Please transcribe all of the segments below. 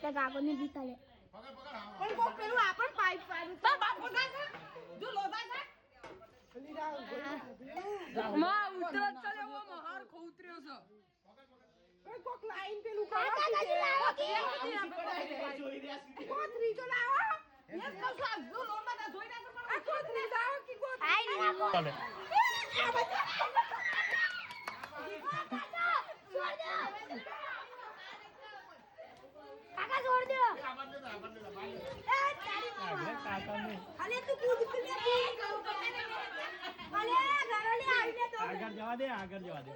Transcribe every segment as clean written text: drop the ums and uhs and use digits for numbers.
તે કાકોને બીતા લે પણ કોક પેલું આપણ પાઇપ પાડું તો બાપ ખોટા છે જો લોધા છે માં ઉતર ચલે ઓ મહાર ખો ઉતર્યો છે કોઈ કોક લાઈન પેલું કાકા કાકા લાવો કે કોથરી તો લાવો યસ કો સાબ જો લોમાં જોઈ ના પણ આ કોથરી લાવો કે કોથરી આઈ ના ચાલે કાકા છોડ દે કાકાને અલે તું કૂદ કૂદ અલે ઘરોલી આવીને તો આગળ જવા દે આગળ જવા દે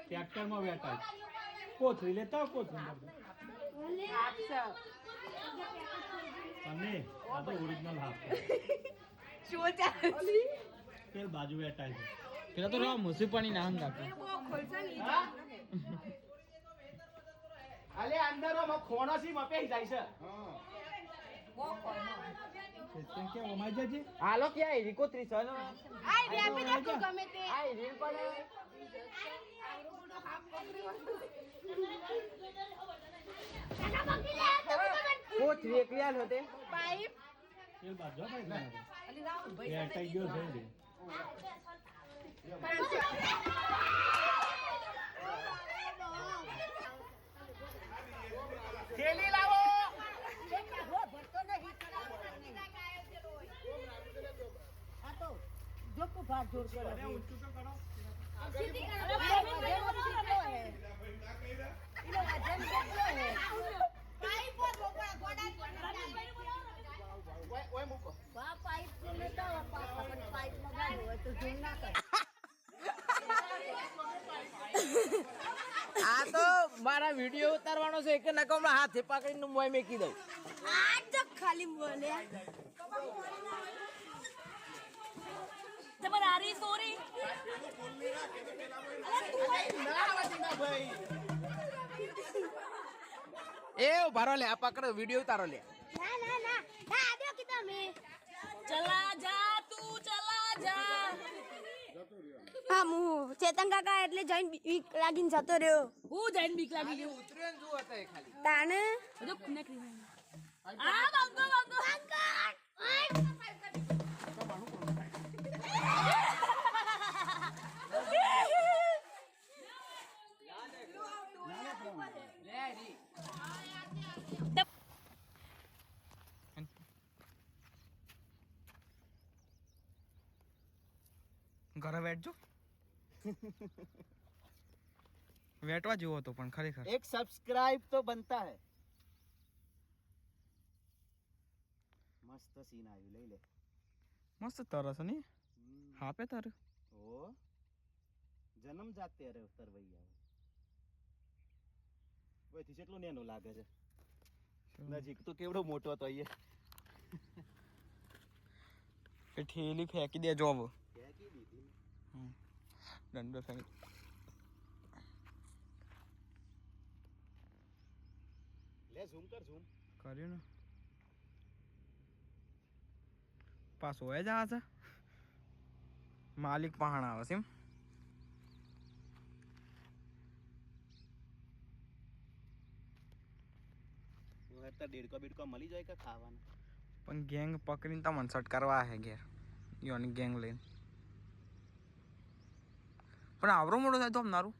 ટ્રેક્ટર માં બેઠા કોથળી લેતા કોથળી તમે આ તો ઓરિજિનલ હાફ શું ચાલે પેલ બાજુ બેઠા છે પેલા તો રેવા મુસી પાણી નામ નાખે કો ખોલસા ની અલે અંદર ખોણો સી મપે જાય છે કેમ કે ઓમાઈ જજે હાલો ક્યાં રીકો 30 છે ને આઈ રેપી દે તું ગમે તે આ રીલ પર કોથરી એકલિયાન હોતે પાઇપ પેલ બાજુ ભાઈ અલી રાવ ભાઈ બેઠા ગયો છે રે થેલી લાવો જો કો ભાગ જોર કરો ઊંચું તો કરો સીધી કરો પાઇપ પર ગોડા ઓય મૂકો આ તો મારા વિડિયો ઉતારવાનો છે કે નકમ હાથે પકડીને મોય મેકી દઉં આ તો ખાલી બોલે તમારી સોરી એ ઉભારો લે આ પકડ વિડિયો ઉતારો લે ના ના ના ના આદો કે તમે ચલા જા તું ચલા જા હા મુ ચેતન કાકા એટલે જઈને બીક લાગીને જતો રહ્યો હું જઈને બીક લાગી ગયો ઉતર્યો ને જુઓ તો ખાલી તાને બધું નકરી આ બંકો બંકો ઘરે બેઠજો વેટવા જેવો હતો પણ ખરેખર एक सब्सक्राइब तो बनता है मस्त सीन आयु ले ले મસ્ત તરસ ને હાપે તારે ओ जन्म जाते रे ઉત્તર ભૈયા ઓય થી કેટલો નેનો લાગે છે નજીક તો કેવડો મોટો હતો અહીંયા એ ઠેલી ફેંકી દે જોબ ફેંકી દીધી દંડો ફેંકી લે ઝૂમ કર ઝૂમ કર્યું ને પાછો એ જા છે માલિક પહાણ આવે છે એમ ઓય તો ડેડકો બેડકો મળી જાય કે ખાવાનું પણ ગેંગ પકડીને તમને સટ કરવા હે ઘેર યોની ગેંગ લઈને પણ આવરો મોટો થાય તો મારું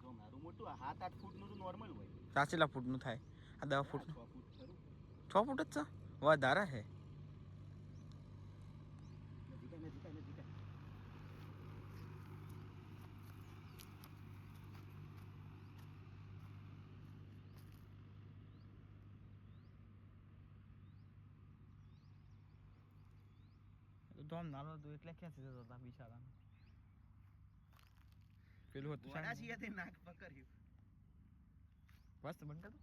તો મારું મોટું 7-8 ફૂટ નું તો નોર્મલ હોય સાચેલા ફૂટનું થાય આ 10 ફૂટનું 6 ફૂટ ખરું 6 ફૂટ જ છે વધારે હે નજીક તો આમ નાનો હતો એટલે ક્યાંથી જતો હતા બિચારા પેલું હતું ઘોડા છીએ તે નાક પકડ્યું મસ્ત બનતા તો